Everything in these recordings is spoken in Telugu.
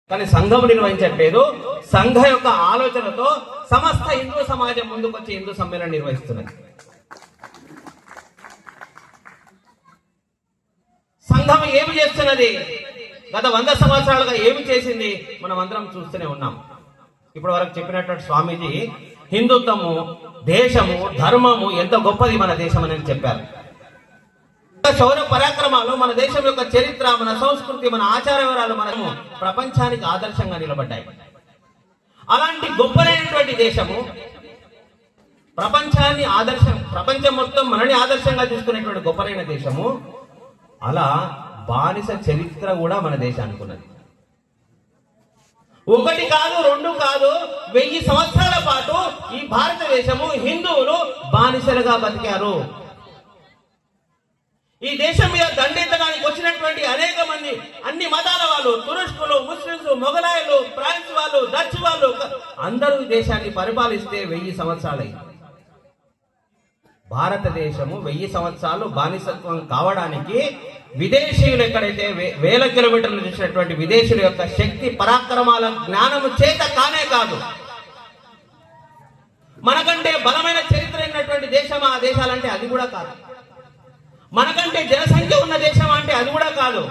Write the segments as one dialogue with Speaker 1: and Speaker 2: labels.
Speaker 1: కానీ సంఘం నిర్వహించట్లేదు. సంఘ యొక్క ఆలోచనతో సమస్త హిందూ సమాజం ముందుకొచ్చి హిందూ సమ్మేళనం నిర్వహిస్తున్నది. సంఘం ఏమి చేస్తున్నది, గత 100 సంవత్సరాలుగా ఏమి చేసింది మనం అందరం చూస్తూనే ఉన్నాం. ఇప్పటి వరకు చెప్పినట్టు స్వామీజీ హిందుత్వము, దేశము, ధర్మము ఎంత గొప్పది మన దేశం అని చెప్పారు. శౌర్య పరాక్రమాలు, మన దేశం యొక్క చరిత్ర, మన సంస్కృతి, మన ఆచార వివరాలు మనము ప్రపంచానికి ఆదర్శంగా నిలబడ్డాయి. అలాంటి గొప్పనైనటువంటి దేశము ప్రపంచాన్ని ప్రపంచం మొత్తం మనని ఆదర్శంగా తీసుకునేటువంటి గొప్పనైన దేశము, అలా బానిస చరిత్ర కూడా మన దేశానికి ఉన్నది. 1 కాదు 2 కాదు, 1000 సంవత్సరాల పాటు ఈ భారతదేశము హిందువులు బానిసలుగా బతికారు. ఈ దేశం మీద దండెత్తడానికి వచ్చినటువంటి అనేక మంది, అన్ని మతాల వాళ్ళు, తురుష్కులు, ముస్లింలు, మొఘలాయులు, ఫ్రాన్స్ వాళ్ళు, డచ్ వాళ్ళు అందరూ ఈ దేశాన్ని పరిపాలిస్తే 1000 సంవత్సరాలైంది. భారతదేశము 1000 సంవత్సరాలు బానిసత్వం కావడానికి విదేశీయులు ఎక్కడైతే వేల కిలోమీటర్లు చూసినటువంటి విదేశీయుల యొక్క శక్తి పరాక్రమాల జ్ఞానము చేత కానే కాదు. మనకంటే బలమైన చరిత్ర అయినటువంటి దేశం ఆ దేశాలంటే అది కూడా కాదు. మనకంటే జనసంఖ్య ఉన్న దేశం అంటే అది కూడా కాదు.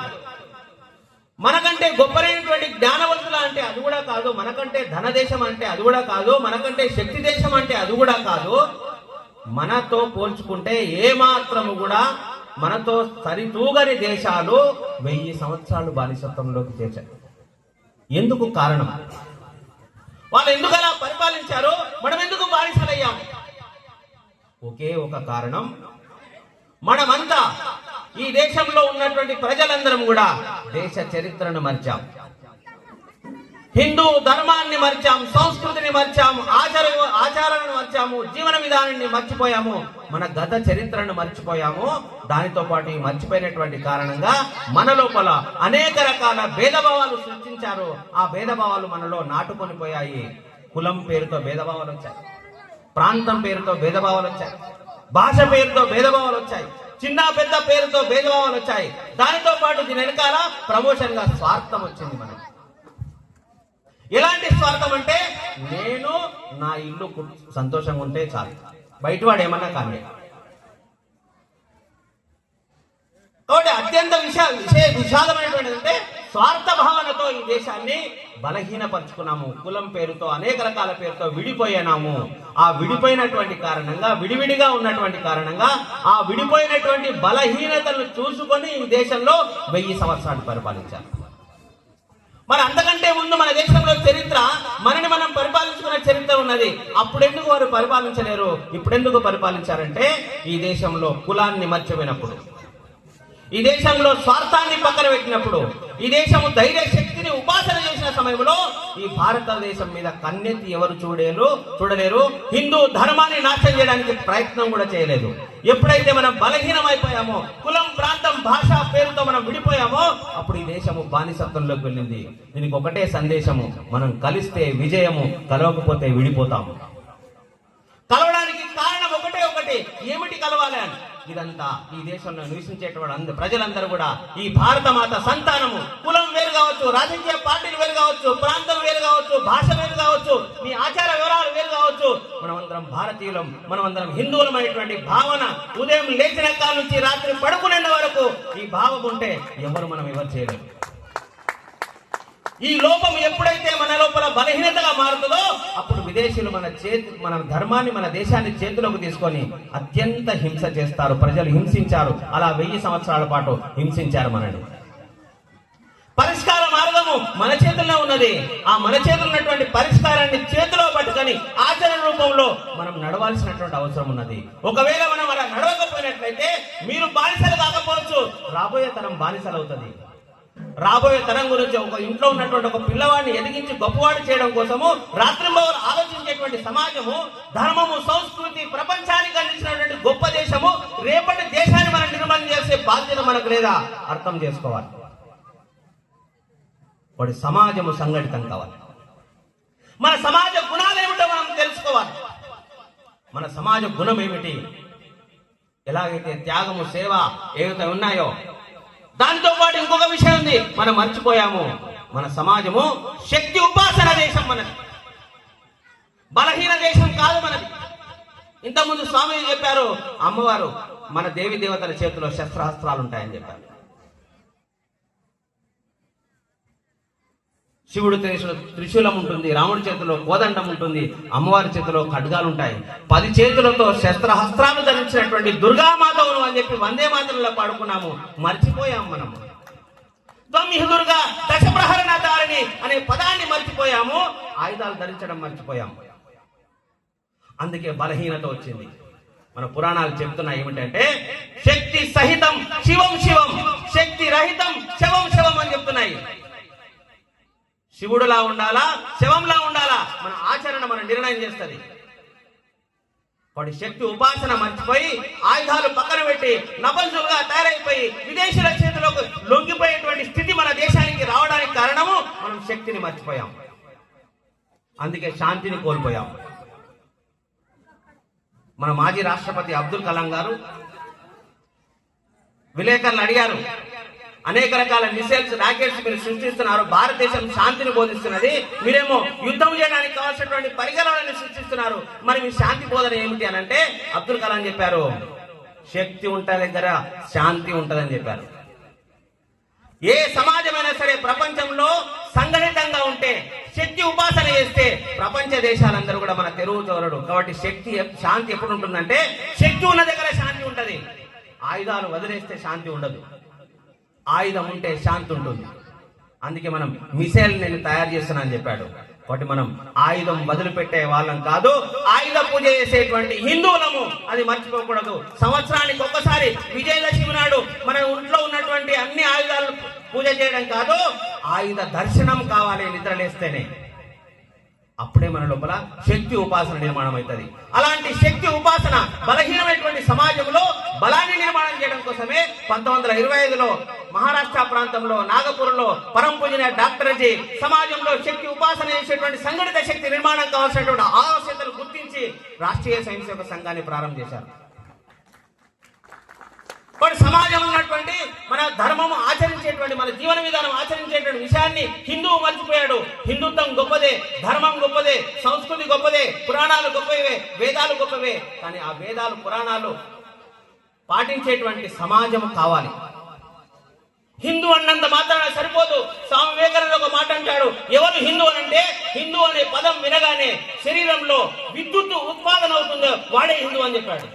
Speaker 1: మనకంటే గొప్పలైనటువంటి జ్ఞానవంతుల అంటే అది కూడా కాదు. మనకంటే ధన దేశం అంటే అది కూడా కాదు. మనకంటే శక్తి దేశం అంటే అది కూడా కాదు. మనతో పోల్చుకుంటే ఏమాత్రము కూడా మనతో సరితూగని దేశాలు 1000 సంవత్సరాలు బానిసత్వంలోకి చేశారు. ఎందుకు కారణం? వాళ్ళు ఎందుకు అలా పరిపాలించారు, మనం ఎందుకు బానిసలయ్యాం? ఒకే ఒక కారణం, మనమంతా ఈ దేశంలో ఉన్నటువంటి ప్రజలందరం కూడా దేశ చరిత్రను మర్చాం, హిందూ ధర్మాన్ని మర్చాం, సంస్కృతిని మర్చాం, ఆచారాలను మర్చాము, జీవన విధానాన్ని మర్చిపోయాము, మన గత చరిత్రను మర్చిపోయాము. దానితో పాటు ఈ మర్చిపోయినటువంటి కారణంగా మన లోపల అనేక రకాల భేదభావాలు సృష్టించారు. ఆ భేదభావాలు మనలో నాటుకొని పోయాయి. కులం పేరుతో భేదభావాలు వచ్చాయి, ప్రాంతం పేరుతో భేదభావాలు వచ్చాయి, భాష పేరుతో భేదభావాలు వచ్చాయి, చిన్న పెద్ద పేరుతో భేదభావాలు వచ్చాయి. దానితో పాటు దీని వెనకాల ప్రమోషన్ గా స్వార్థం వచ్చింది. మనకి ఎలాంటి స్వార్థం అంటే, నేను నా ఇల్లు సంతోషంగా ఉంటే చాలు, బయటవాడు ఏమన్నా కానీ. కాబట్టి అత్యంత విషాదమైనటువంటి అంటే స్వార్థ భావనతో ఈ దేశాన్ని బలహీనపరుచుకున్నాము. కులం పేరుతో అనేక రకాల పేరుతో విడిపోయినాము. ఆ విడిపోయినటువంటి కారణంగా, విడివిడిగా ఉన్నటువంటి కారణంగా, ఆ విడిపోయినటువంటి బలహీనతలను చూసుకొని ఈ దేశంలో 1000 సంవత్సరాలు పరిపాలించారు. మరి అంతకంటే ముందు మన దేశంలో చరిత్ర, మనని మనం పరిపాలించుకున్న చరిత్ర ఉన్నది. అప్పుడెందుకు వారు పరిపాలించలేరు? ఇప్పుడెందుకు పరిపాలించారంటే, ఈ దేశంలో కులాన్ని మర్చిపోయినప్పుడు, ఈ దేశంలో స్వార్థాన్ని పక్కన పెట్టినప్పుడు, ఈ దేశము ధైర్య శక్తిని ఉపాసన చేసిన సమయంలో ఈ భారతదేశం మీద కన్నెత్తి ఎవరు చూడలేరు. హిందూ ధర్మాన్ని నాశనం చేయడానికి ప్రయత్నం కూడా చేయలేదు. ఎప్పుడైతే మనం బలహీనమైపోయామో, కులం, ప్రాంతం, భాష పేరుతో మనం విడిపోయామో, అప్పుడు ఈ దేశము బానిసత్వంలోకి వెళ్ళింది. దీనికి ఒకటే సందేశము, మనం కలిస్తే విజయము, కలవకపోతే విడిపోతాము. కలవడానికి కారణం ఒకటి, ఏమిటి కలవాలి అని? ఇదంతా ఈ దేశంలో నివసించేటువంటి ప్రజలందరూ కూడా ఈ భారత మాత సంతానము. కులం వేరు కావచ్చు, రాజకీయ పార్టీలు వేరు కావచ్చు, ప్రాంతం వేరు కావచ్చు, భాష వేరు కావచ్చు, మీ ఆచార వివరాలు వేరు కావచ్చు, మనమందరం భారతీయులం, మనమందరం హిందువులమైనటువంటి భావన ఉదయం లేచిన కాల నుంచి రాత్రి పడుకునే వరకు ఈ భావం ఉంటే ఎవరు చేయలేరు. ఈ లోపం ఎప్పుడైతే మన లోపల బలహీనతగా మారుతుందో, అప్పుడు విదేశీయులు మన ధర్మాన్ని, మన దేశాన్ని చేతిలోకి తీసుకొని అత్యంత హింస చేస్తారు. ప్రజలు హింసించారు, అలా 1000 సంవత్సరాల పాటు హింసించారు మనని. పరిష్కార మార్గము మన చేతుల్లో ఉన్నది. ఆ మన చేతుల్లో ఉన్నటువంటి పరిష్కారాన్ని చేతిలో పట్టుకొని ఆచరణ రూపంలో మనం నడవాల్సినటువంటి అవసరం ఉన్నది. ఒకవేళ మనం అలా నడవకపోయినట్లయితే మీరు బానిసలు కాకపోవచ్చు, రాబోయే తరం బానిసలు అవుతుంది. రాబోయే తరం గురించి ఒక ఇంట్లో ఉన్నటువంటి ఒక పిల్లవాడిని ఎదిగించి గొప్పవాడు చేయడం కోసము రాత్రింబవలు ఆలోచించేటువంటి సమాజము, ధర్మము, సంస్కృతి ప్రపంచానికి అందించినటువంటి గొప్ప దేశము, రేపటి దేశాన్ని మనం నిర్మాణం చేసే బాధ్యత మనకు లేదా? అర్థం చేసుకోవాలి. వాడి సమాజము సంఘటితం కావాలి. మన సమాజ గుణాలు ఏమిటో మనం తెలుసుకోవాలి. మన సమాజ గుణం ఏమిటి? ఎలాగైతే త్యాగము, సేవ ఏవైతే ఉన్నాయో, దాంతో పాటు ఇంకొక విషయం ఉంది, మనం మర్చిపోయాము. మన సమాజము శక్తి ఉపాసన దేశం మనది, బలహీన దేశం కాదు మనది. ఇంతకుముందు స్వామి చెప్పారు, అమ్మవారు మన దేవి దేవతల చేతిలో శస్త్రాస్త్రాలు ఉంటాయని చెప్పారు. శివుడు త్రిశూలం ఉంటుంది, రాముడి చేతిలో కోదండం ఉంటుంది, అమ్మవారి చేతిలో ఖడ్గాలు ఉంటాయి. 10 చేతులతో శస్త్రహస్త్రాలు ధరించినటువంటి దుర్గామాతవును అని చెప్పి వందే మాతరంలో పాడుకున్నాము. మర్చిపోయాం మనం. త్వమిహ దుర్గా దశ ప్రహరణ దారిణి అనే పదాన్ని మర్చిపోయాము, ఆయుధాలు ధరించడం మర్చిపోయాము. అందుకే బలహీనత వచ్చింది. మన పురాణాలు చెప్తున్నాయి ఏమిటంటే, శక్తి సహితం శివం శివం, శక్తి రహితం శవం శవం అని చెప్తున్నాయి. శివుడులా ఉండాలా, శవంలా ఉండాలా, మన ఆచరణ మన నిర్ణయం చేస్తుంది. వాడి శక్తి ఉపాసన మర్చిపోయి ఆయుధాలు పక్కన పెట్టి నపంసులుగా తయారైపోయి విదేశీయుల చేతిలోకి లొంగిపోయేటువంటి స్థితి మన దేశానికి రావడానికి కారణము మనం శక్తిని మర్చిపోయాం. అందుకే శాంతిని కోల్పోయాం. మన మాజీ రాష్ట్రపతి అబ్దుల్ కలాం గారు విలేకరులు అడిగారు, అనేక రకాల మిసైల్స్ రాకెట్స్ మీరు సృష్టిస్తున్నారు, భారతదేశం శాంతిని బోధిస్తున్నది, మీరేమో యుద్ధం చేయడానికి కావాల్సినటువంటి పరికరాలను సృష్టిస్తున్నారు, మరి మీ శాంతి బోధన ఏమిటి అని అంటే అబ్దుల్ కలాం చెప్పారు, శక్తి ఉంటే దగ్గర శాంతి ఉంటదని చెప్పారు. ఏ సమాజమైనా సరే ప్రపంచంలో సంఘటితంగా ఉంటే, శక్తి ఉపాసన చేస్తే ప్రపంచ దేశాలందరూ కూడా మన తెరువు చోరడు. కాబట్టి శాంతి ఎప్పుడు ఉంటుందంటే శక్తి ఉన్న దగ్గర శాంతి ఉంటది. ఆయుధాలు వదిలేస్తే శాంతి ఉండదు, ఆయుధం ఉంటే శాంతి ఉంటుంది. అందుకే మనం మిసైల్ నేను తయారు చేస్తున్నా అని చెప్పాడు. కాబట్టి మనం ఆయుధం వదిలిపెట్టే వాళ్ళం కాదు, ఆయుధ పూజ చేసేటువంటి హిందువులము, అది మర్చిపోకూడదు. సంవత్సరానికి ఒక్కసారి విజయదశమి నాడు మన ఇంట్లో ఉన్నటువంటి అన్ని ఆయుధాలను పూజ చేయడం కాదు, ఆయుధ దర్శనం కావాలి నిద్రలేస్తేనే. అప్పుడే మన లోపల శక్తి ఉపాసన నిర్మాణం అవుతుంది. అలాంటి శక్తి ఉపాసన బలహీనమైనటువంటి సమాజంలో బలాన్ని నిర్మాణం చేయడం కోసమే 1925లో మహారాష్ట్ర ప్రాంతంలో నాగపూర్లో పరం పూజనీయ డాక్టర్జీ సమాజంలో శక్తి ఉపాసన చేసేటువంటి సంఘటిత శక్తి నిర్మాణం కావాల్సినటువంటి ఆవశ్యకతను గుర్తించి రాష్ట్రీయ స్వయం సేవక సంఘాన్ని ప్రారంభించారు. వాడు సమాజంలో ఉన్నటువంటి మన ధర్మము ఆచరించేటువంటి, మన జీవన విధానం ఆచరించేటువంటి విషయాన్ని హిందువు మర్చిపోయాడు. హిందుత్వం గొప్పదే, ధర్మం గొప్పదే, సంస్కృతి గొప్పదే, పురాణాలు గొప్పవే, వేదాలు గొప్పవే. కానీ ఆ వేదాలు పురాణాలు పాటించేటువంటి సమాజం కావాలి. హిందూ అన్నంత మాత్రాన సరిపోదు. స్వామి వివేకానంద ఒక మాట అంటాడు, ఎవరు హిందూ అంటే హిందూ అనే పదం వినగానే శరీరంలో విద్యుత్ ఉత్పాదన అవుతుందో వాడే హిందూ అని చెప్పాడు.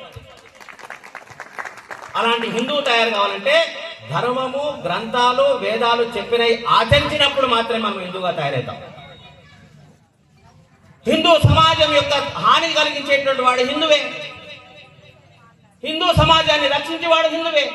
Speaker 1: అలాంటి హిందువు తయారు కావాలంటే ధర్మము, గ్రంథాలు, వేదాలు చెప్పినవి ఆచరించినప్పుడు మాత్రమే మనం హిందువుగా తయారవుతాం. హిందూ సమాజం యొక్క హాని కలిగించేటువంటి వాడు హిందువే, హిందూ సమాజాన్ని రక్షించేవాడు హిందువే.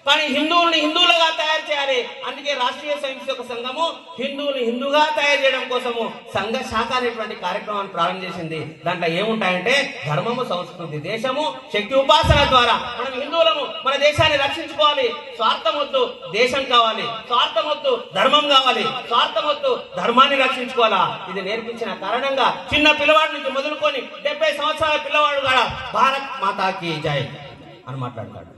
Speaker 1: కానీ హిందువుల్ని హిందువులుగా తయారు చేయాలి. అందుకే రాష్ట్రీయ స్వయం సేవక సంఘము హిందువులు హిందూగా తయారు చేయడం కోసము సంఘ శాఖ అనేటువంటి కార్యక్రమాన్ని ప్రారంభించింది. దాంట్లో ఏముంటాయంటే ధర్మము, సంస్కృతి, దేశము, శక్తి ఉపాసన ద్వారా మనం హిందువులము మన దేశాన్ని రక్షించుకోవాలి. స్వార్థం వద్దు, దేశం కావాలి. స్వార్థం వద్దు, ధర్మం కావాలి. స్వార్థం వద్దు, ధర్మాన్ని రక్షించుకోవాలా. ఇది నేర్పించిన కారణంగా చిన్న పిల్లవాడి నుంచి మొదలుకొని 70 సంవత్సరాల పిల్లవాడు కూడా భారత్ మాతాకి జై అని మాట్లాడతాడు.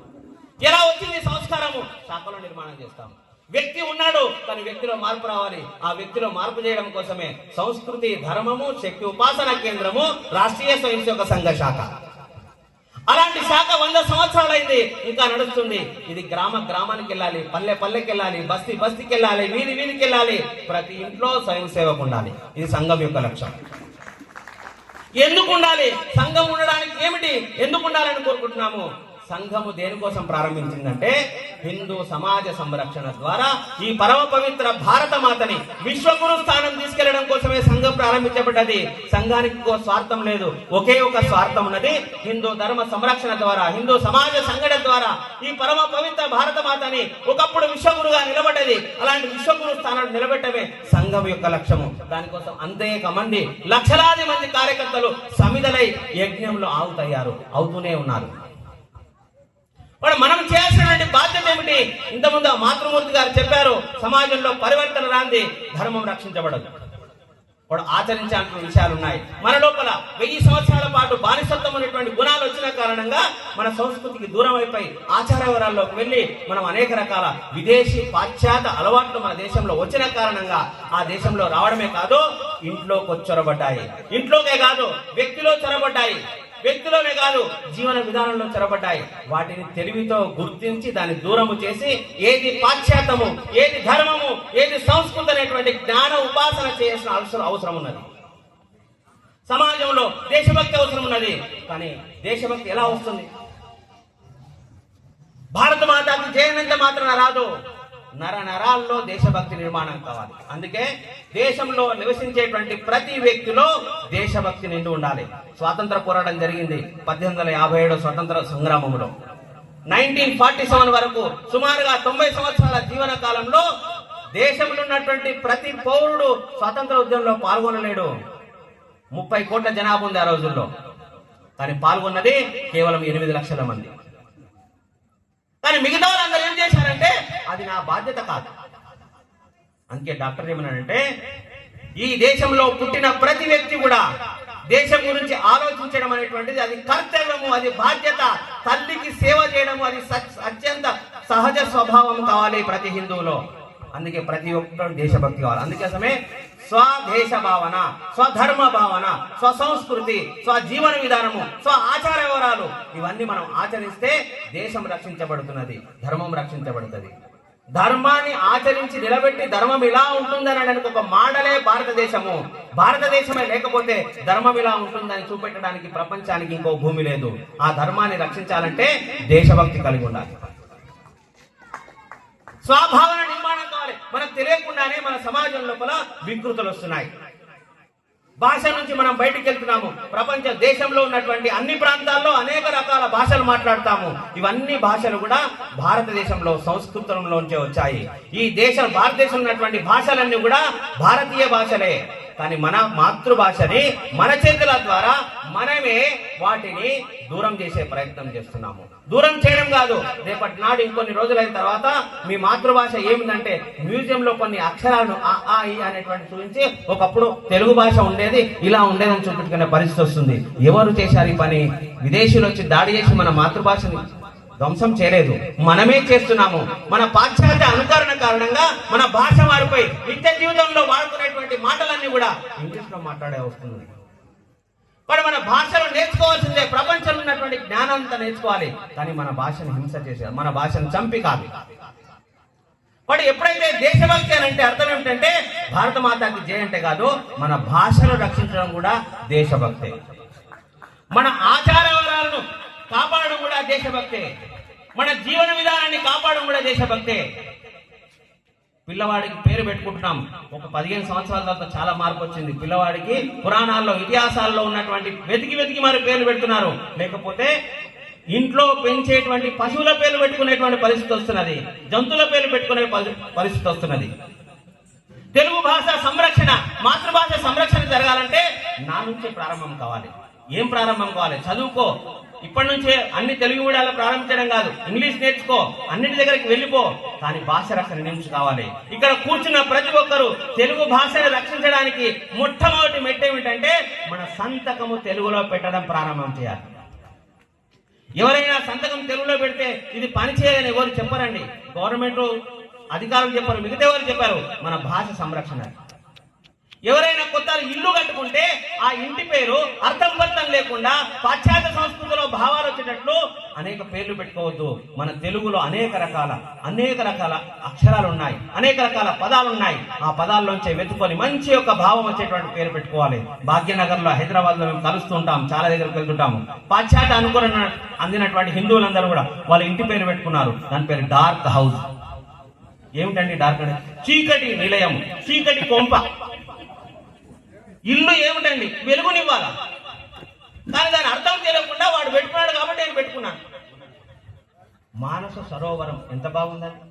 Speaker 1: ఎలా వచ్చింది సంస్కారము? శాఖలో నిర్మాణం చేస్తాం. వ్యక్తి ఉన్నాడు, కానీ వ్యక్తిలో మార్పు రావాలి. ఆ వ్యక్తిలో మార్పు చేయడం కోసమే సంస్కృతి, ధర్మము, శక్తి ఉపాసన కేంద్రము రాష్ట్రీయ స్వయం సేవక సంఘ శాఖ. అలాంటి శాఖ 100 సంవత్సరాలైంది, ఇంకా నడుస్తుంది. ఇది గ్రామానికి వెళ్ళాలి, పల్లెకి వెళ్ళాలి, బస్తీకి వెళ్ళాలి, వీధికి వెళ్ళాలి. ప్రతి ఇంట్లో స్వయం సేవకు ఉండాలి. ఇది సంఘం యొక్క లక్ష్యం. ఎందుకు ఉండాలి? సంఘం ఉండడానికి ఏమిటి, ఎందుకు ఉండాలని కోరుకుంటున్నాము? సంఘము దేనికోసం ప్రారంభించిందంటే హిందూ సమాజ సంరక్షణ ద్వారా ఈ పరమ పవిత్ర భారత మాతని విశ్వగురు స్థానం తీసుకెళ్లడం కోసమే సంఘం ప్రారంభించబడ్డది. సంఘానికి స్వార్థం లేదు, ఒకే ఒక స్వార్థం ఉన్నది. హిందూ ధర్మ సంరక్షణ ద్వారా, హిందూ సమాజ సంఘటన ద్వారా ఈ పరమ పవిత్ర భారత మాతని ఒకప్పుడు విశ్వగురుగా నిలబడ్డది. అలాంటి విశ్వగురు స్థానాన్ని నిలబెట్టమే సంఘం యొక్క లక్ష్యము. దానికోసం అనేక మంది, లక్షలాది మంది కార్యకర్తలు సమిధలై యజ్ఞంలో అవుతూనే ఉన్నారు. మనం చేయాల్సినటువంటి బాధ్యత ఏమిటి? ఇంతకుముందు మాతృమూర్తి గారు చెప్పారు, సమాజంలో పరివర్తన రాంది ధర్మం రక్షించబడదు. కూడా ఆచరించాల్సిన విషయాలు ఉన్నాయి. మన లోపల 1000 సంవత్సరాల పాటు బానిసత్వం అనేటువంటి గుణాలు వచ్చిన కారణంగా మన సంస్కృతికి దూరం అయిపోయి ఆచార వివరాల్లోకి వెళ్ళి మనం అనేక రకాల విదేశీ పాశ్చాత్య అలవాట్లు మన దేశంలో వచ్చిన కారణంగా ఆ దేశంలో రావడమే కాదు, ఇంట్లోకి చొరబడ్డాయి. ఇంట్లోకే కాదు, వ్యక్తిలో చొరబడ్డాయి. వ్యక్తిలోనే కాదు, జీవన విధానంలో చొరబడ్డాయి. వాటిని తెలివితో గుర్తించి దాన్ని దూరము చేసి ఏది పాశ్చాత్యము, ఏది ధర్మము, ఏది సంస్కృతి అనేటువంటి జ్ఞాన ఉపాసన చేయాల్సిన అవసరం ఉన్నది. సమాజంలో దేశభక్తి అవసరం ఉన్నది. కానీ దేశభక్తి ఎలా వస్తుంది? భారత మాతకి జయనంత మాత్రాన రాదు. నరాల్లో దేశభక్తి నిర్మాణం కావాలి. అందుకే దేశంలో నివసించేటువంటి ప్రతి వ్యక్తిలో దేశభక్తి నిండి ఉండాలి. స్వాతంత్ర పోరాటం జరిగింది 1857 స్వతంత్ర సంగ్రామంలో. 1947 వరకు సుమారుగా 90 సంవత్సరాల జీవన కాలంలో దేశంలో ఉన్నటువంటి ప్రతి పౌరుడు స్వాతంత్ర ఉద్యమంలో పాల్గొనలేడు. 30 కోట్ల జనాభా ఉంది ఆ రోజుల్లో. కానీ పాల్గొన్నది కేవలం 8 లక్షల మంది. కానీ మిగతా వాళ్ళందరూ ఏం చేశారంటే అది నా బాధ్యత కాదు. అందుకే డాక్టర్ ఏమన్నాడంటే, ఈ దేశంలో పుట్టిన ప్రతి వ్యక్తి కూడా దేశం గురించి ఆలోచించడం అనేటువంటిది అది కర్తవ్యము, అది బాధ్యత. తల్లికి సేవ చేయడము అది అత్యంత సహజ స్వభావం కావాలి ప్రతి హిందువులో. అందుకే ప్రతి ఒక్కరు దేశభక్తి కావాలి. అందుకోసమే స్వదేశ భావన, స్వధర్మ భావన, స్వసంస్కృతి, స్వజీవన విధానము, స్వ ఆచార వివరాలు ఇవన్నీ మనం ఆచరిస్తే దేశం రక్షించబడుతున్నది, ధర్మం రక్షించబడుతుంది. ధర్మాన్ని ఆచరించి నిలబెట్టి ధర్మం ఇలా ఉంటుందనడానికి ఒక మాడలే భారతదేశము. భారతదేశమే లేకపోతే ధర్మం ఇలా ఉంటుందని చూపెట్టడానికి ప్రపంచానికి ఇంకో భూమి లేదు. ఆ ధర్మాన్ని రక్షించాలంటే దేశభక్తి కలిగి ఉండాలి. స్వభావన నిర్మాణం కావాలి. మనకు తెలియకుండానే మన సమాజం లోపల వికృతులు వస్తున్నాయి. భాష నుంచి మనం బయటికి వెళ్తున్నాము. ప్రపంచ దేశంలో ఉన్నటువంటి అన్ని ప్రాంతాల్లో అనేక రకాల భాషలు మాట్లాడతాము. ఇవన్నీ భాషలు కూడా భారతదేశంలో సంస్కృతంలోంచే వచ్చాయి. ఈ భారతదేశంలో ఉన్నటువంటి భాషలన్నీ కూడా భారతీయ భాషలే. కానీ మన మాతృభాషని మన చేతుల ద్వారా మనమే వాటిని దూరం చేసే ప్రయత్నం చేస్తున్నాము. దూరం చేయడం కాదు, రేపటి నాడు ఇంకొన్ని రోజులైన తర్వాత మీ మాతృభాష ఏమిటంటే మ్యూజియంలో కొన్ని అక్షరాలను ఆ ఈ అనేటువంటి చూపించి ఒకప్పుడు తెలుగు భాష ఉండేది ఇలా ఉండేదని చూపెట్టుకునే పరిస్థితి వస్తుంది. ఎవరు చేశారు ఈ పని? విదేశీయులు వచ్చి దాడి చేసి మన మాతృభాషని ధ్వంసం చేయలేదు, మనమే చేస్తున్నాము. మన పాశ్చాత్య అనుకరణ కారణంగా మన భాష మారిపోయి నిత్య జీవితంలో వాడుకునేటువంటి మాటలన్నీ కూడా ఇంగ్లీష్ లో మాట్లాడే వస్తుంది. మరి మన భాషలో నేర్చుకోవాల్సిందే. ప్రపంచంలో ఉన్నటువంటి జ్ఞానంతా నేర్చుకోవాలి. కానీ మన భాషను హింస చేసేది, మన భాషను చంపి కాదు. మరి ఎప్పుడైతే దేశభక్తి అని అంటే అర్థం ఏమిటంటే భారత మాతకి జయ అంటే కాదు, మన భాషను రక్షించడం కూడా దేశభక్తే. మన ఆచార వివరాలను కాపాడడం కూడా దేశభక్తే. మన జీవన విధానాన్ని కాపాడడం కూడా దేశభక్తే. పిల్లవాడికి పేరు పెట్టుకుంటున్నాం. ఒక 15 సంవత్సరాల తర్వాత చాలా మార్పు వచ్చింది. పిల్లవాడికి పురాణాల్లో ఇతిహాసాల్లో ఉన్నటువంటి వెతికి మరి పేర్లు పెడుతున్నారు. లేకపోతే ఇంట్లో పెంచేటువంటి పశువుల పేర్లు పెట్టుకునేటువంటి పరిస్థితి వస్తున్నది, జంతువుల పేర్లు పెట్టుకునే పరిస్థితి వస్తున్నది. తెలుగు భాష సంరక్షణ, మాతృభాష సంరక్షణ జరగాలంటే నా నుంచే ప్రారంభం కావాలి. ఏం ప్రారంభం కావాలి? చదువుకో. ఇప్పటి నుంచే అన్ని తెలుగు మీడియాలో ప్రారంభించడం కాదు, ఇంగ్లీష్ నేర్చుకో, అన్నిటి దగ్గరికి వెళ్ళిపో. కానీ భాష రక్షణ నుంచి కావాలి. ఇక్కడ కూర్చున్న ప్రతి ఒక్కరూ తెలుగు భాషను రక్షించడానికి మొట్టమొదటి మెట్టు ఏమిటంటే మన సంతకము తెలుగులో పెట్టడం ప్రారంభం చేయాలి. ఎవరైనా సంతకం తెలుగులో పెడితే ఇది పనిచేయాలని ఎవరు చెప్పరండి. గవర్నమెంట్ అధికారులు చెప్పారు, మిగతా ఎవరు చెప్పారు? మన భాష సంరక్షణ. ఎవరైనా కొత్త ఇల్లు కట్టుకుంటే ఆ ఇంటి పేరు అర్థం పర్థం లేకుండా పాశ్చాత్య సంస్కృతిలో భావాలు వచ్చేటట్లు అనేక పేర్లు పెట్టుకోవద్దు. మన తెలుగులో అనేక రకాల అక్షరాలు ఉన్నాయి, అనేక రకాల పదాలు ఉన్నాయి. ఆ పదాల్లోంచి వెతుకొని మంచి యొక్క భావం వచ్చేటువంటి పేరు పెట్టుకోవాలి. భాగ్యనగర్ లో, హైదరాబాద్ లో మేము కలుస్తూ ఉంటాం, చాలా దగ్గరికి వెళ్తుంటాము. పాశ్చాత్య అనుకరణ అందినటువంటి హిందువులందరూ కూడా వాళ్ళ ఇంటి పేరు పెట్టుకున్నారు. దాని పేరు డార్క్ హౌస్. ఏమిటండి డార్క్ అంటే? చీకటి నిలయం, చీకటి కొంప. ఇల్లు ఏమిటండి? వెలుగునివ్వాలా. కానీ దాని అర్థం తెలియకుండా వాడు పెట్టుకున్నాడు కాబట్టి నేను పెట్టుకున్నాను. మానస సరోవరం ఎంత బాగుందండి.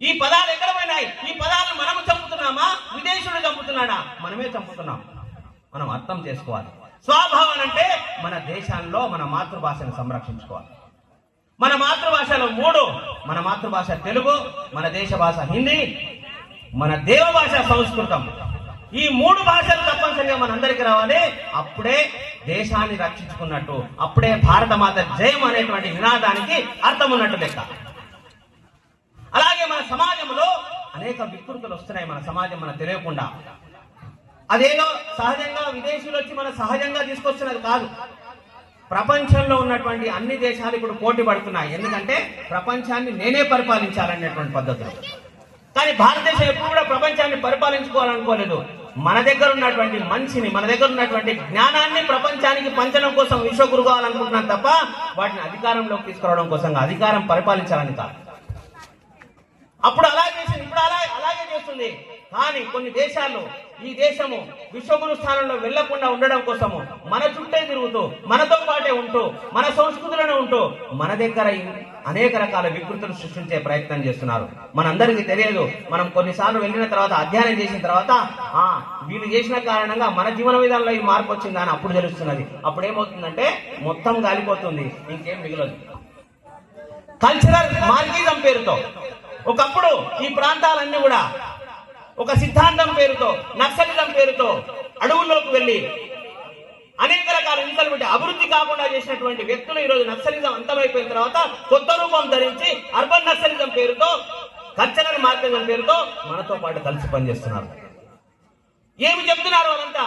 Speaker 1: ఈ పదాలు ఎక్కడ పోయినాయి? ఈ పదాలను మనము చంపుతున్నామా, విదేశీయుడు చంపుతున్నాడా? మనమే చంపుతున్నాం. మనం అర్థం చేసుకోవాలి. స్వభావన అంటే మన దేశాల్లో మన మాతృభాషను సంరక్షించుకోవాలి. మన మాతృభాషలో 3, మన మాతృభాష తెలుగు, మన దేశ భాష హిందీ, మన దేవ భాష సంస్కృతం. ఈ 3 భాషలు తప్పనిసరిగా మనందరికీ రావాలి. అప్పుడే దేశాన్ని రక్షించుకున్నట్టు, అప్పుడే భారతమాత జయం అనేటువంటి నినాదానికి అర్థం ఉన్నట్టు లెక్క. అలాగే మన సమాజంలో అనేక వికృతులు వస్తున్నాయి. మన సమాజం మనకు తెలియకుండా, అదేదో సహజంగా విదేశీయులు వచ్చి మన సహజంగా తీసుకొస్తున్నది కాదు. ప్రపంచంలో ఉన్నటువంటి అన్ని దేశాలు ఇప్పుడు పోటీ పడుతున్నాయి. ఎందుకంటే ప్రపంచాన్ని నేనే పరిపాలించాలనేటువంటి పద్ధతులు. కానీ భారతదేశం ఎప్పుడు కూడా ప్రపంచాన్ని పరిపాలించుకోవాలనుకోలేదు. మన దగ్గర ఉన్నటువంటి మంచిని, మన దగ్గర ఉన్నటువంటి జ్ఞానాన్ని ప్రపంచానికి పంచడం కోసం విశ్వగురు కావాలనుకుంటున్నాం తప్ప వాటిని అధికారంలోకి తీసుకురావడం కోసం, అధికారం పరిపాలించాలని కాదు. అప్పుడు అలా చేసింది, ఇప్పుడు అలాగే చేస్తుంది. కానీ కొన్ని దేశాల్లో ఈ దేశము విశ్వగురు స్థానంలో వెళ్లకుండా ఉండడం కోసము మన చుట్టే తిరుగుతూ, మనతో పాటే ఉంటూ, మన సంస్కృతులను ఉంటూ మన దగ్గర అనేక రకాల వికృతులు సృష్టించే ప్రయత్నం చేస్తున్నారు. మనందరికీ తెలియదు. మనం కొన్నిసార్లు వెళ్ళిన తర్వాత, అధ్యయనం చేసిన తర్వాత వీళ్ళు చేసిన కారణంగా మన జీవన విధానంలో ఈ మార్పు వచ్చిందా అని అప్పుడు తెలుస్తున్నది. అప్పుడు ఏమవుతుందంటే మొత్తం గాలిపోతుంది, ఇంకేం మిగలదు. కల్చరల్ మార్కిజం పేరుతో ఒకప్పుడు ఈ ప్రాంతాలన్నీ కూడా ఒక సిద్ధాంతం పేరుతో, నక్సలిజం పేరుతో అడవుల్లోకి వెళ్లి అనేక రకాల హింసలు పెట్టి అభివృద్ధి కాకుండా చేసినటువంటి వ్యక్తులు ఈరోజు నక్సలిజం అంతమైపోయిన తర్వాత కొత్త రూపం ధరించి అర్బన్ నక్సలిజం పేరుతో, కల్చరల్ మార్కిజం పేరుతో మనతో పాటు కలిసి పనిచేస్తున్నారు. ఏమి చెప్తున్నారు వాళ్ళంతా?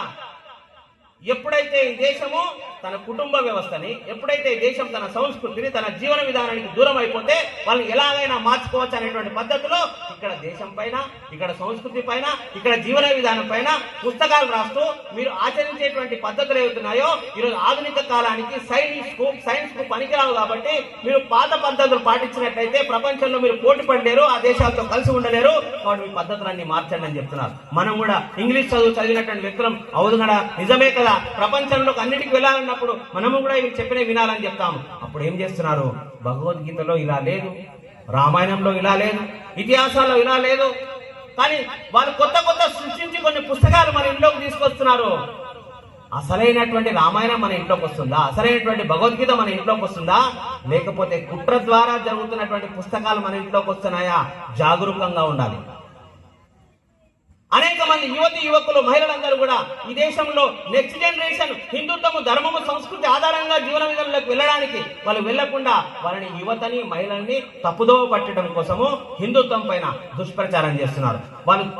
Speaker 1: ఎప్పుడైతే ఈ దేశము తన కుటుంబ వ్యవస్థని, ఎప్పుడైతే ఈ దేశం తన సంస్కృతిని, తన జీవన విధానానికి దూరం అయిపోతే వాళ్ళని ఎలాగైనా మార్చుకోవచ్చు అనేటువంటి పద్ధతిలో ఇక్కడ దేశం పైన, ఇక్కడ సంస్కృతి పైన, ఇక్కడ జీవన విధానం పైన పుస్తకాలు రాస్తూ మీరు ఆచరించేటువంటి పద్ధతులు ఏవైతున్నాయో ఈరోజు ఆధునిక కాలానికి సైన్స్ కు పనికిరావు. కాబట్టి మీరు పాత పద్ధతులు పాటించినట్లయితే ప్రపంచంలో మీరు పోటీ పడలేరు, ఆ దేశాలతో కలిసి ఉండలేరు. కాబట్టి మీ పద్ధతులన్నీ మార్చండి అని చెప్తున్నారు. మనం కూడా ఇంగ్లీష్ చదివినటువంటి వ్యక్తులం, అవును కదా, నిజమే కదా, ప్రపంచంలోకి అన్నిటికీ వెళ్ళాలన్నప్పుడు మనము కూడా ఇవి చెప్పిన వినాలని చెప్తాము. అప్పుడు ఏం చేస్తున్నారు? భగవద్గీతలో ఇలా లేదు, రామాయణంలో ఇలా లేదు, ఇతిహాసాల్లో ఇలా లేదు. కానీ వాళ్ళు కొత్త కొత్త సృష్టించి కొన్ని పుస్తకాలు మన ఇంట్లోకి తీసుకొస్తున్నారు. అసలైనటువంటి రామాయణం మన ఇంట్లోకి వస్తుందా? అసలైనటువంటి భగవద్గీత మన ఇంట్లోకి వస్తుందా? లేకపోతే కుట్ర ద్వారా జరుగుతున్నటువంటి పుస్తకాలు మన ఇంట్లోకి వస్తున్నాయా? జాగరూకంగా ఉండాలి. అనేక మంది యువకులు, మహిళలందరూ కూడా ఈ దేశంలో నెక్స్ట్ జనరేషన్ హిందుత్వము, ధర్మము, సంస్కృతి ఆధారంగా జీవన విధానంలోకి వెళ్ళడానికి వాళ్ళు వెళ్లకుండా వాళ్ళని, యువతని, మహిళల్ని తప్పుదోవ పట్టడం కోసము హిందుత్వం పైన దుష్ప్రచారం చేస్తున్నారు.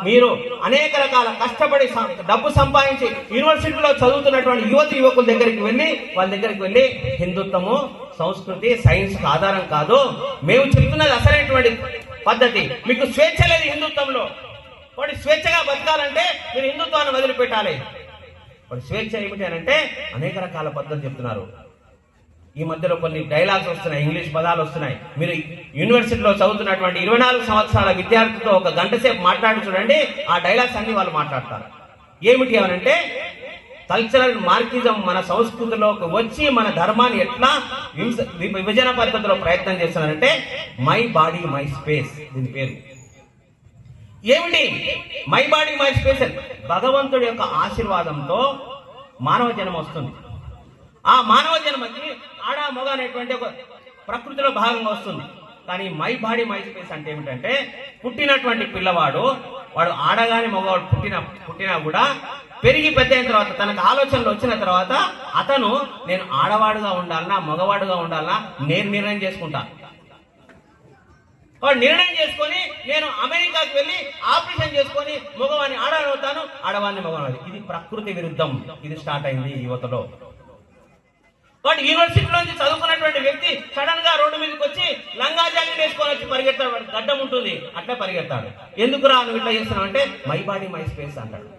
Speaker 1: మీరు అనేక రకాల కష్టపడి డబ్బు సంపాదించి యూనివర్సిటీలో చదువుతున్నటువంటి యువకుల దగ్గరికి వెళ్ళి, వాళ్ళ దగ్గరికి వెళ్ళి హిందుత్వము, సంస్కృతి, సైన్స్ ఆధారం కాదు, మేము చెప్తున్నది అసలైనటువంటి పద్ధతి. మీకు స్వేచ్ఛ లేదు హిందుత్వంలో. వాడి స్వేచ్ఛగా బతకాలంటే మీరు హిందుత్వాన్ని వదిలిపెట్టాలి. వాడి స్వేచ్ఛ ఏమిటి అంటే అనేక రకాల పద్ధతులు చెప్తున్నారు. ఈ మధ్యలో కొన్ని డైలాగ్స్ వస్తున్నాయి, ఇంగ్లీష్ పదాలు వస్తున్నాయి. మీరు యూనివర్సిటీలో చదువుతున్నటువంటి 24 సంవత్సరాల విద్యార్థితో 1 గంట సేపు మాట్లాడి చూడండి, ఆ డైలాగ్స్ అన్ని వాళ్ళు మాట్లాడతారు. ఏమిటి అనంటే, కల్చరల్ మార్కిజం మన సంస్కృతిలోకి వచ్చి మన ధర్మాన్ని ఎట్లా విభజన పద్ధతిలో ప్రయత్నం చేస్తున్నారంటే, మై బాడీ మై స్పేస్, దీని పేరు. ఏమిటి మై బాడీ మై స్పేస్? భగవంతుడి యొక్క ఆశీర్వాదంతో మానవ జన్మ వస్తుంది. ఆ మానవ జన్మకి ఆడ మగ అనేటువంటి ఒక ప్రకృతిలో భాగంగా వస్తుంది. కానీ మై బాడీ మై స్పేస్ అంటే ఏమిటంటే, పుట్టినటువంటి పిల్లవాడు, వాడు ఆడగాని మగవాడు పుట్టినా కూడా పెరిగి పెద్ద అయిన తర్వాత, తనకు ఆలోచనలు వచ్చిన తర్వాత అతను నేను ఆడవాడుగా ఉండాలన్నా మగవాడుగా ఉండాలన్నా నేను నిర్ణయం చేసుకుంటాను. వాడు నిర్ణయం చేసుకొని నేను అమెరికాకి వెళ్ళి ఆపరేషన్ చేసుకొని మగవాడిని ఆడవుతాను, ఆడవాడిని మగవాడి. ఇది ప్రకృతి విరుద్ధం. ఇది స్టార్ట్ అయింది యువతలో. వాడు యూనివర్సిటీలో నుంచి చదువుకున్నటువంటి వ్యక్తి సడన్ గా రోడ్డు మీదకి వచ్చి లంగా జాకెట్ వేసుకొని వచ్చి పరిగెత్తాడు. వాడు గడ్డం ఉంటుంది, అట్లా పరిగెత్తాడు. ఎందుకురా నువ్వు ఇట్లా చేస్తున్నావు అంటే, మై బాడీ మై స్పేస్ అంటాడు.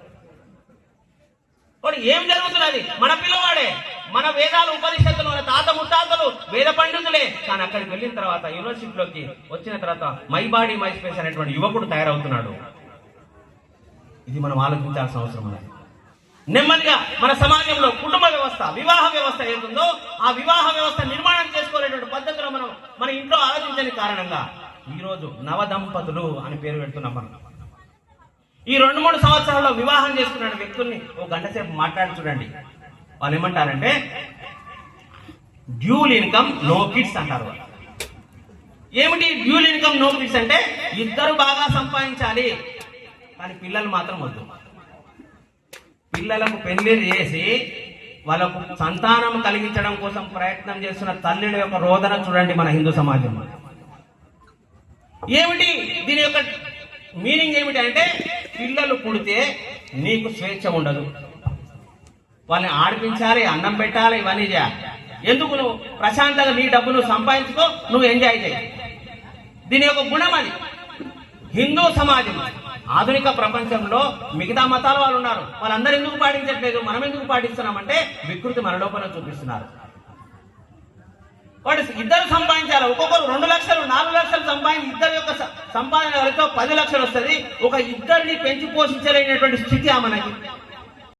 Speaker 1: వాడు ఏం జరుగుతున్నది? మన పిల్లవాడే, మన వేదాలు, ఉపనిషత్తులు, మన తాత ముత్తాతలు వేద పండితులే. కానీ అక్కడికి వెళ్ళిన తర్వాత, యూనివర్సిటీలోకి వచ్చిన తర్వాత మై బాడీ మై స్పేస్ అనేటువంటి యువకుడు తయారవుతున్నాడు. ఇది మనం ఆలోచించాల్సిన అవసరం ఉంది. నెమ్మదిగా మన సమాజంలో కుటుంబ వ్యవస్థ, వివాహ వ్యవస్థ ఏదుందో ఆ వివాహ వ్యవస్థ నిర్మాణం చేసుకోలేటువంటి పద్ధతిలో మన ఇంట్లో ఆలోచించని కారణంగా ఈరోజు నవదంపతులు అని పేరు పెడుతున్నాం మనం. ఈ 2-3 సంవత్సరాల్లో వివాహం చేసుకున్న వ్యక్తుల్ని 1 గంట సేపు మాట్లాడి చూడండి. వాళ్ళు ఏమంటారంటే, డ్యూల్ ఇన్కమ్ నో కిడ్స్ అంటారు. ఏమిటి డ్యూల్ ఇన్కమ్ నో కిడ్స్ అంటే, ఇద్దరు బాగా సంపాదించాలి కానీ పిల్లలు మాత్రం వద్దు. పిల్లలకు పెళ్లిళ్ళు చేసి వాళ్ళకు సంతానం కలిగించడం కోసం ప్రయత్నం చేస్తున్న తల్లుల యొక్క రోదన చూడండి మన హిందూ సమాజంలో. ఏమిటి దీని యొక్క మీనింగ్ ఏమిటి అంటే, పిల్లలు పుడితే నీకు స్వేచ్ఛ ఉండదు, వాళ్ళని ఆడిపించాలి, అన్నం పెట్టాలి, ఇవన్నీ చేయాలి. ఎందుకు? నువ్వు ప్రశాంతంగా నీ డబ్బు నువ్వు సంపాదించుకో, నువ్వు ఎంజాయ్ చేయి. దీని యొక్క గుణం అది. హిందూ సమాజం ఆధునిక ప్రపంచంలో మిగతా మతాల వాళ్ళు ఉన్నారు, వాళ్ళందరూ ఎందుకు పాటించట్లేదు, మనం ఎందుకు పాటిస్తున్నామంటే వికృతి మన లోపల చూపిస్తున్నారు. వాడు ఇద్దరు సంపాదించాలి, ఒక్కొక్కరు 2 లక్షలు 4 లక్షలు సంపాదించి ఇద్దరి యొక్క సంపాదన కలిగితే 10 లక్షలు వస్తుంది. ఒక ఇద్దరిని పెంచి పోషించలేనటువంటి స్థితి మనకి.